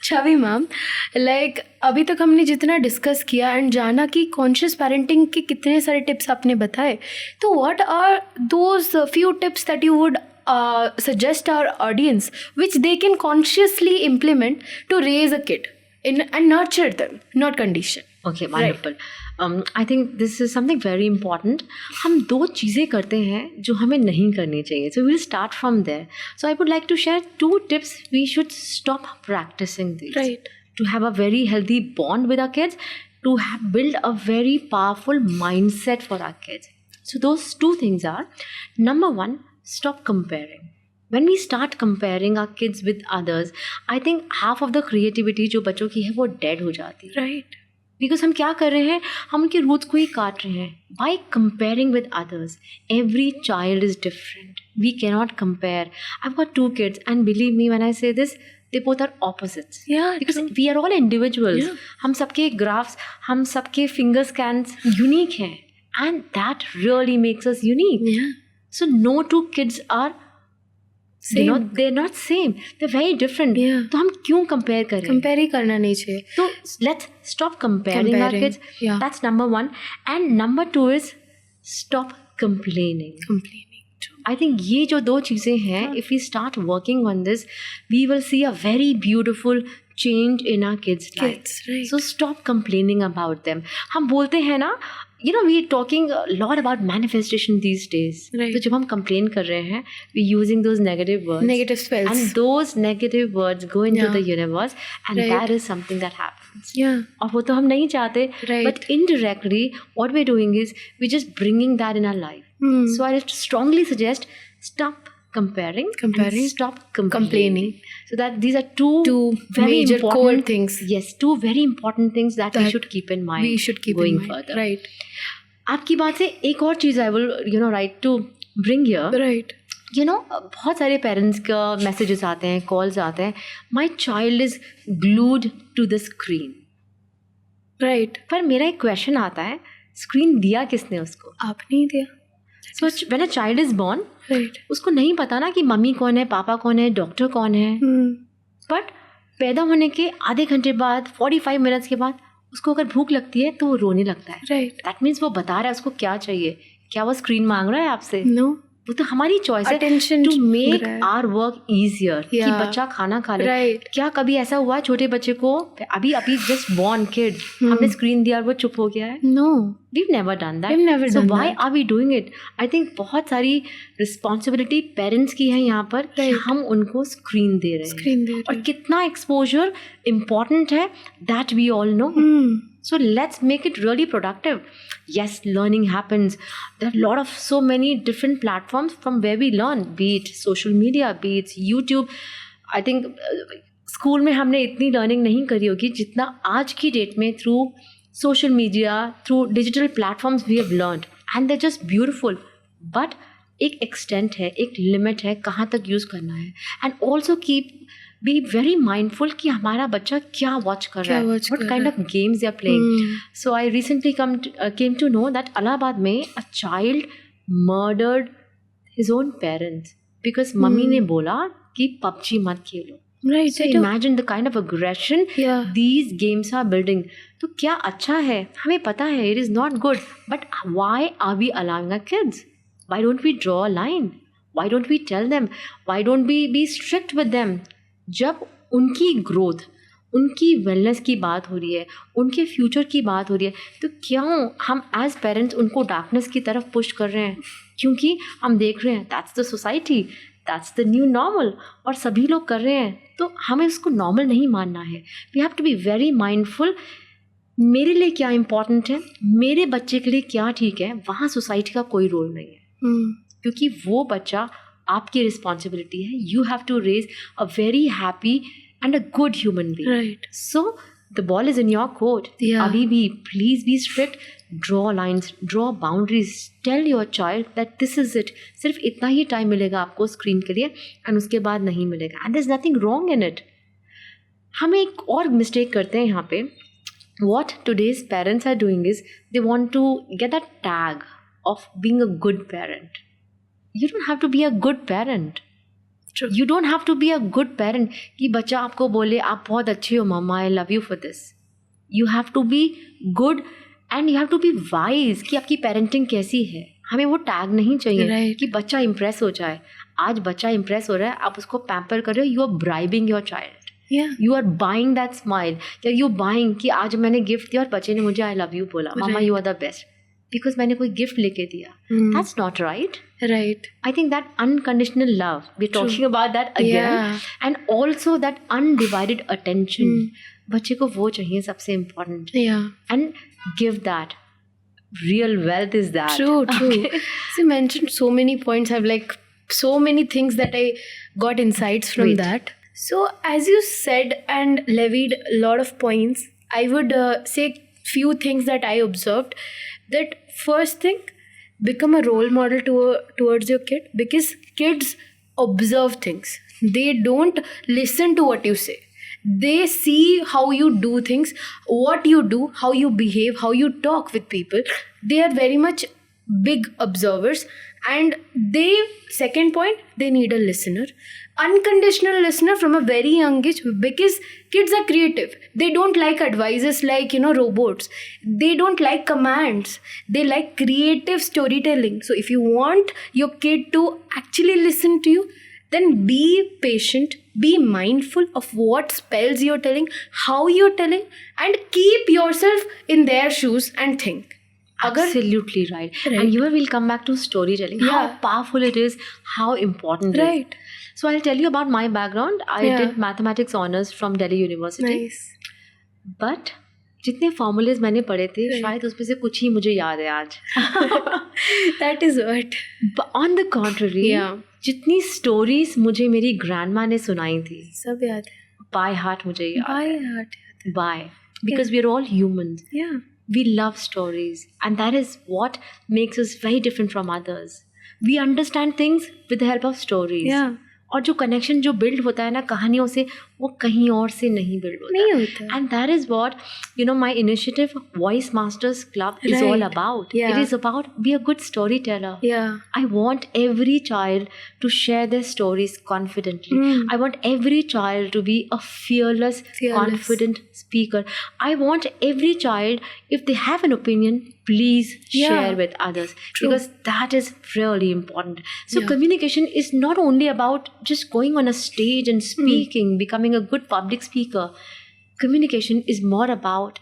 छवि ma'am, like अभी तक हमने जितना डिस्कस किया एंड जाना कि कॉन्शियस पेरेंटिंग के कितने सारे टिप्स आपने बताए, तो what are those few tips that you would suggest our audience which they can consciously implement to raise a kid and nurture them, not condition? Okay, wonderful. I think this is something very important. हम दो चीज़ें करते हैं जो हमें नहीं करनी चाहिए. So we'll start from there. So I would like to share 2 tips we should stop practicing these. Right. To have a very healthy bond with our kids, to build a very powerful mindset for our kids. So those 2 things are, number 1, stop comparing. When we start comparing our kids with others, I think half of the creativity जो बच्चों की है वो dead हो जाती है. Right. Because हम क्या कर रहे हैं, हम उनके रूट्स को ही काट रहे हैं by comparing with others. Every child is different. We cannot compare. I have got 2 kids and believe me when I say this, they both are opposites. Because we are all individuals. हम सबके graphs, हम सबके finger scans unique हैं, and that really makes us unique. So no 2 kids are they're not same, they're very different. तो हम क्यों compare करें? Compare ही करना नहीं चाहिए. तो let's stop comparing our kids. That's number 1. And number 2 is stop complaining. I think ये जो 2 चीज़ें हैं, if we start working on this, we will see a very beautiful change in our kids' lives. Right. So stop complaining about them. हम बोलते हैं ना, we are talking a lot about manifestation these days. Right. तो जब हम complain कर रहे हैं, we're using those negative words. Negative spells. And those negative words go into the universe, and Right. that is something that happens. Yeah. और वो तो हम नहीं चाहते. Right. But indirectly, what we're doing is we're just bringing that in our life. So I strongly suggest stop comparing and stop complaining. So that these are two very major important core things. Yes, 2 very important things that we should keep in mind. We should keep going in mind. further. Right. आपकी बात से एक और चीज़ I will right to bring here. Right. बहुत सारे parents का messages आते हैं, कॉल्स आते हैं, my child is glued to the screen. Right. पर मेरा एक क्वेश्चन आता है, स्क्रीन दिया किसने उसको? आपने ही दिया. So when a child is born, right, उसको नहीं पता ना कि मम्मी कौन है, पापा कौन है, डॉक्टर कौन है. बट पैदा होने के आधे घंटे बाद, 45 मिनट्स के बाद उसको अगर भूख लगती है तो वो रोने लगता है. राइट. दैट मीन्स वो बता रहा है उसको क्या चाहिए. क्या वो स्क्रीन मांग रहा है आपसे? नो. वो तो हमारी चॉइस है to make our work easier कि बच्चा खाना खा ले. Right. क्या कभी ऐसा हुआ छोटे बच्चे को, अभी जस्ट बॉर्न किड, हमने स्क्रीन दिया और वो चुप हो गया है? No, we've never done that. We've never so done why that. are we doing it? I think बहुत सारी रिस्पॉन्सिबिलिटी पेरेंट्स की है यहाँ पर कि हम उनको स्क्रीन दे रहे हैं. और कितना एक्सपोजर इम्पॉर्टेंट है that we all know. So let's make it really productive. Yes, learning happens. There are a lot of so many different platforms from where we learn, be it social media, be it YouTube. I think school में हमने इतनी learning नहीं करी होगी जितना आज की date में through social media, through digital platforms we have learned, and they just beautiful. But एक एक्सटेंट है, एक लिमिट है कहाँ तक यूज़ करना है. And also be very mindful कि हमारा बच्चा क्या वॉच कर रहा है, what kind of games they are playing. So I recently came to know that Allahabad में a child murdered his own parents because mummy ने बोला कि पबजी मत खेलो. Right. So imagine the kind of aggression these games are building. तो क्या अच्छा है, हमें पता है it is not good, but why are we allowing our kids? Why don't we draw a line? Why don't we tell them? Why don't we be strict with them? जब उनकी growth, उनकी वेलनेस की बात हो रही है, उनके future की बात हो रही है, तो क्यों हम एज पेरेंट्स उनको डार्कनेस की तरफ पुश कर रहे हैं? क्योंकि हम देख रहे हैं that's the society, that's the new normal, और सभी लोग कर रहे हैं तो हमें उसको नॉर्मल नहीं मानना है. We have to be very mindful. मेरे लिए क्या इम्पॉर्टेंट है, मेरे बच्चे के लिए क्या ठीक है, वहाँ सोसाइटी का कोई रोल नहीं है. क्योंकि वो बच्चा आपकी रिस्पॉन्सिबिलिटी है. You have to raise a very happy and a good human being. Right. So the ball is in your court. Abhi bhi, please be strict. Draw lines, draw boundaries. Tell your child that this is it. सिर्फ इतना ही time मिलेगा आपको screen के लिए and उसके बाद नहीं मिलेगा. And there's nothing wrong in it. हम एक और मिस्टेक करते हैं यहाँ पे. What today's parents are doing is they want to get that tag of being a good parent. You don't have to be a good parent. True. You don't have to be a good parent कि बच्चा आपको बोले आप बहुत अच्छे हो मम्मा, I love you for this. You have to be good and you have to be wise कि आपकी parenting कैसी है. हमें वो टैग नहीं चाहिए कि बच्चा इम्प्रेस हो जाए. आज बच्चा इम्प्रेस हो रहा है, आप उसको पैम्पर कर रहे हो, you are bribing your child. You are buying that smile, या यू बाइंग कि आज मैंने गिफ्ट दिया और बच्चे ने मुझे आई लव यू बोला, mama you are the best, because मैंने कोई गिफ्ट लेके दिया. That's not right. Right. I think that unconditional love, we're talking about that again, and also that undivided attention. बच्चे को वो चाहिए सबसे important. Yeah. And give that. Real wealth is that. True. Okay. So you mentioned so many points. I've like so many things that I got insights from that. So as you said and levied a lot of points, I would say few things that I observed. That first thing, become a role model towards your kid, because kids observe things. They don't listen to what you say. They see how you do things, what you do, how you behave, how you talk with people. They are very much big observers. And they, second point, they need a listener. Unconditional listener from a very young age, because kids are creative. They don't like advices like, robots. They don't like commands. They like creative storytelling. So if you want your kid to actually listen to you, then be patient, be mindful of what spells you're telling, how you're telling, and keep yourself in their shoes and think. Absolutely right. And here we'll come back to storytelling. How powerful it is, how important it is. So I'll tell you about my background. I did mathematics honors from Delhi University. Nice. But जितने formulas मैंने पढ़े थे, शायद उसमें से कुछ ही मुझे याद है आज. That is what. But on the contrary, जितनी stories मुझे मेरी grandma ने सुनाई थी, सब याद है. By heart मुझे याद है. By heart. By. Because we are all humans. Yeah. We love stories, and that is what makes us very different from others. We understand things with the help of stories. Yeah. और जो connection जो build होता है ना कहानियों से, वो कहीं और से नहीं बिल्ड होता. And that is what, my initiative Voice Masters Club is all about. It is about be a good storyteller. Yeah. I want every child to share their stories confidently. I want every child to be a fearless, confident speaker. I want every child, if they have an opinion, please share with others. True. Because that is really important. So communication is not only about just going on a stage and speaking, becoming a good public speaker. Communication is more about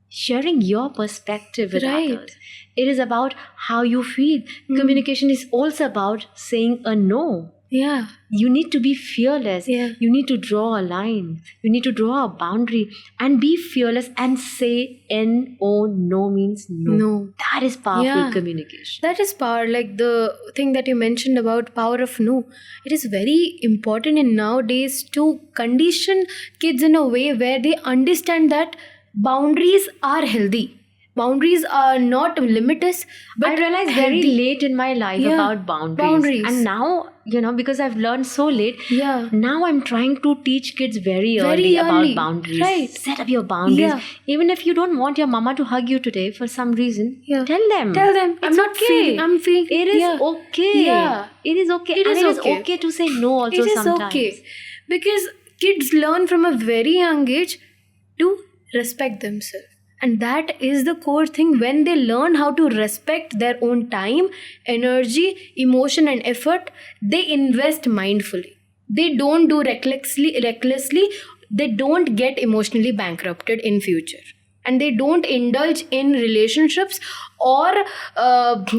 sharing your perspective with others. It is about how you feel. Communication is also about saying a no. Yeah. You need to be fearless. Yeah. You need to draw a line. You need to draw a boundary and be fearless and say N-O, no means no. That is powerful communication. That is power. Like the thing that you mentioned about power of no. It is very important in nowadays to condition kids in a way where they understand that boundaries are healthy. Boundaries are not limitless, but I realized very late in my life about boundaries. And now, because I've learned so late, now I'm trying to teach kids very early about boundaries. Right. Set up your boundaries. Yeah. Even if you don't want your mama to hug you today for some reason, tell them. It's I'm not okay. feeling. I'm feeling. It is okay. Yeah. It is okay. It is okay to say no also sometimes. It is okay. Because kids learn from a very young age to respect themselves. And that is the core thing. When they learn how to respect their own time, energy, emotion and effort, they invest mindfully. They don't do recklessly. They don't get emotionally bankrupted in future. And they don't indulge in relationships or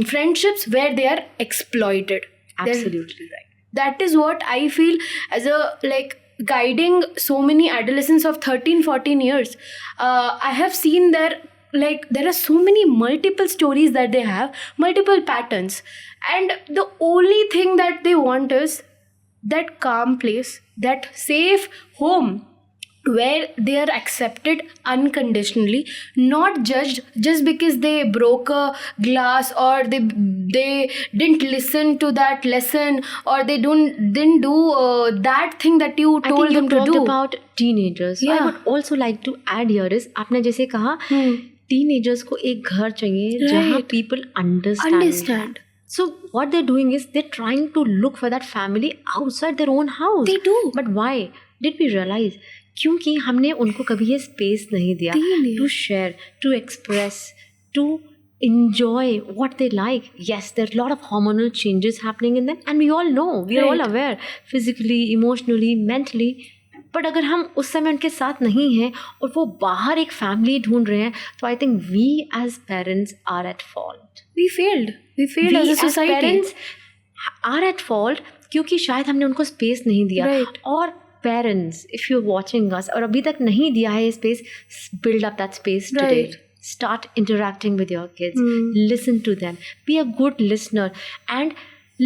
friendships where they are exploited. Absolutely right. That is what I feel as a guiding so many adolescents of 13-14 years. I have seen there are so many multiple stories that they have, multiple patterns, and the only thing that they want is that calm place, that safe home where they are accepted unconditionally, not judged just because they broke a glass or they didn't listen to that lesson or they didn't do that thing that you told them to do. I think you talked about teenagers. So I would also like to add here is, आपने जैसे कहा teenagers को एक घर चाहिए जहाँ people understand. So what they're doing is they're trying to look for that family outside their own house. They do. But why did we realize? क्योंकि हमने उनको कभी ये स्पेस नहीं दिया to share, to express, to enjoy what they like. Yes, there are a lot of hormonal changes happening in them, and we all know, we are all aware, physically, emotionally, mentally. But अगर हम उस समय उनके साथ नहीं हैं और वो बाहर एक फैमिली ढूंढ रहे हैं, तो I think we as parents are at fault. We failed as a society. Parents are at fault क्योंकि शायद हमने उनको स्पेस नहीं दिया. Right. और parents, if you are watching us और अभी तक नहीं दिया है space, build up that space today. Start interacting with your kids. Listen to them. Be a good listener and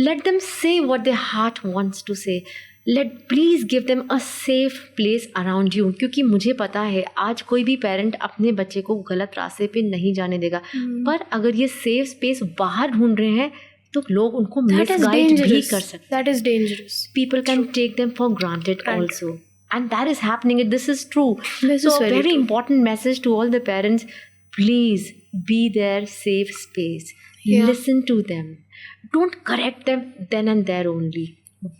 let them say what their heart wants to say. Please give them a safe place around you. क्योंकि मुझे पता है आज कोई भी parent अपने बच्चे को गलत रास्ते पे नहीं जाने देगा. पर अगर ये सेफ स्पेस बाहर ढूंढ रहे हैं तो लोग उनको मिसगाइड भी कर सकते हैं. That is dangerous. People can take them for granted also. And that is happening. This is true. So a very important message to all the parents. Please be their safe space. Listen to them. Don't correct them then and there only.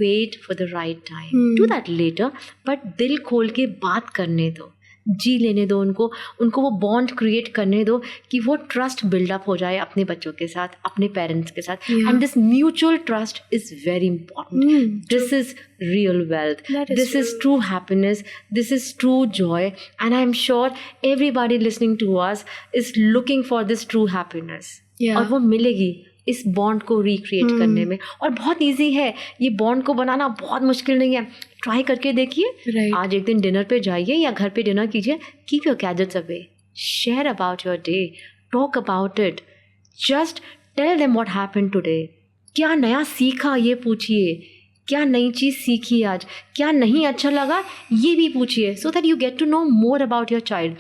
Wait for the right time. Do that later. But दिल खोल के बात करने दो, जी लेने दो उनको वो बॉन्ड क्रिएट करने दो कि वो ट्रस्ट बिल्डअप हो जाए अपने बच्चों के साथ, अपने पेरेंट्स के साथ. And this mutual trust is very important. This is real wealth. This is true happiness. This is true joy. And I'm sure everybody listening to us is looking for this true happiness. और वो मिलेगी इस bond को recreate करने में. और बहुत easy है, ये बॉन्ड को बनाना बहुत मुश्किल नहीं है. ट्राई करके देखिए. आज एक दिन डिनर पे जाइए या घर पे डिनर कीजिए. Keep your gadgets away. Share about your day. Talk about it. Just tell them what happened today. क्या नया सीखा ये पूछिए. क्या नई चीज़ सीखी आज, क्या नहीं अच्छा लगा ये भी पूछिए. So that you get to know more about your child.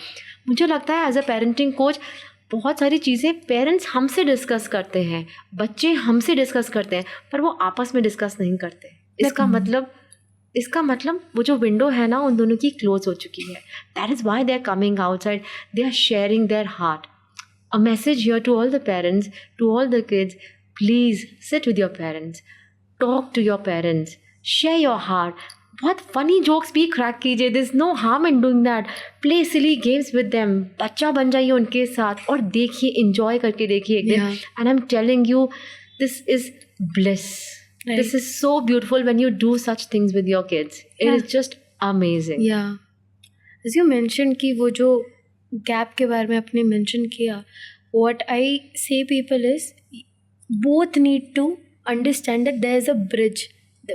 मुझे लगता है एज अ पेरेंटिंग कोच बहुत सारी चीज़ें पेरेंट्स हमसे डिस्कस करते हैं, बच्चे हमसे डिस्कस करते हैं, पर वो आपस में डिस्कस नहीं करते. इसका मतलब वो जो विंडो है ना उन दोनों की क्लोज हो चुकी है. That is why they are coming outside. They are sharing their heart. A message here to all the parents, to all the kids. Please sit with your parents. Talk to your parents. Share your heart. बहुत funny jokes भी crack कीजिए. There's no harm in doing that. Play silly games with them. बच्चा बन जाइए उनके साथ और देखिए, enjoy करके देखिए एक दिन. And I'm telling you, this is bliss. Right. This is so beautiful when you do such things with your kids. It is just amazing. Yeah. As you mentioned कि वो जो gap के बारे में आपने mention किया, what I say people is both need to understand that there is a bridge.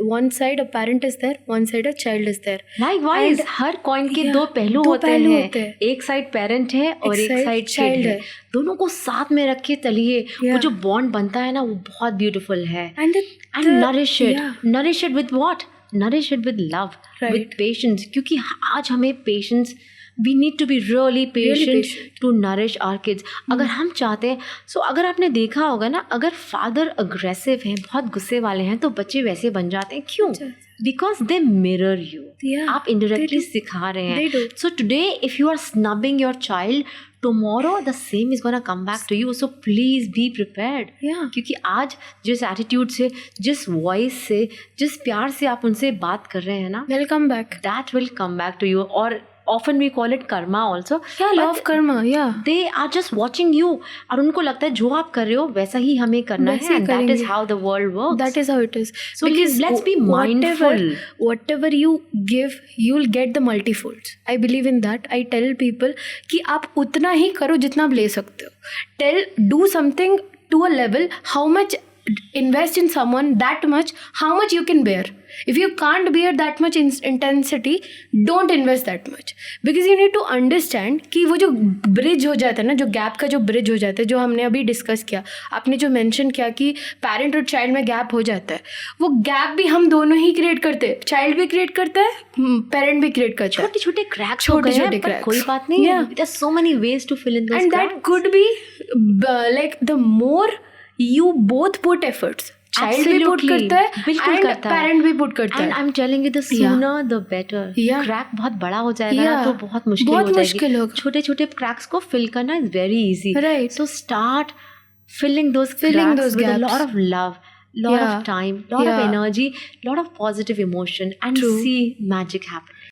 One side a parent is there, one side a child is there. Likewise, her coin के दो पहलू होते हैं. एक साइड पेरेंट है और एक side child है. दोनों को साथ में रख के चलिए. वो जो बॉन्ड बनता है ना वो बहुत ब्यूटीफुल है. And nourish it. Nourish it with what? Nourish it with love, with patience. क्योंकि आज हमें patience, we need to be really patient to nourish our kids. अगर हम चाहते हैं, so अगर आपने देखा होगा ना, अगर फादर अग्रेसिव हैं, बहुत गुस्से वाले हैं, तो बच्चे वैसे बन जाते हैं. क्यों? Because they mirror you. आप indirectly सिखा रहे हैं. So today if you are snubbing your child, tomorrow the same is gonna come back to you. So please be prepared. क्योंकि आज जिस एटीट्यूड से, जिस वॉइस से, जिस प्यार से आप उनसे बात कर रहे हैं ना, will come back. That will come back to you. और often we call it karma also. Law of karma. They are just watching you. और उनको लगता है जो आप कर रहे हो वैसा ही हमें करना है. And that is how the world works. That is how it is. So please let's be mindful. Whatever you give, you will get the multifolds. I believe in that. I tell people कि आप उतना ही करो जितना आप ले सकते हो. Do something to a level, how much invest in someone, that much, how much you can bear. If you can't bear that much intensity, don't invest that much. Because you need to understand कि वो जो bridge हो जाता है ना, जो gap का जो ब्रिज हो जाता है, जो हमने अभी डिस्कस किया, आपने जो मेंशन किया कि पेरेंट और चाइल्ड में गैप हो जाता है, वो गैप भी हम दोनों ही क्रिएट करते हैं. चाइल्ड भी क्रिएट करता है, पेरेंट भी क्रिएट करता है. छोटे छोटे क्रैक्स, छोटे क्रैक्स, कोई बात नहीं है. There are so many ways to fill in those cracks. And that could be like the more you both put efforts. Child भी पुट करता है, बिल्कुल करता है, पेरेंट भी पुट करता है. And I'm telling you, the sooner the better. Crack बहुत बड़ा हो जाएगा ना तो बहुत मुश्किल हो जाएगी. छोटे छोटे क्रैक्स को फिल करना is very easy. Right. So start filling those gaps with a lot of love, lot of time, lot of energy, lot of positive emotion, and see magic happen.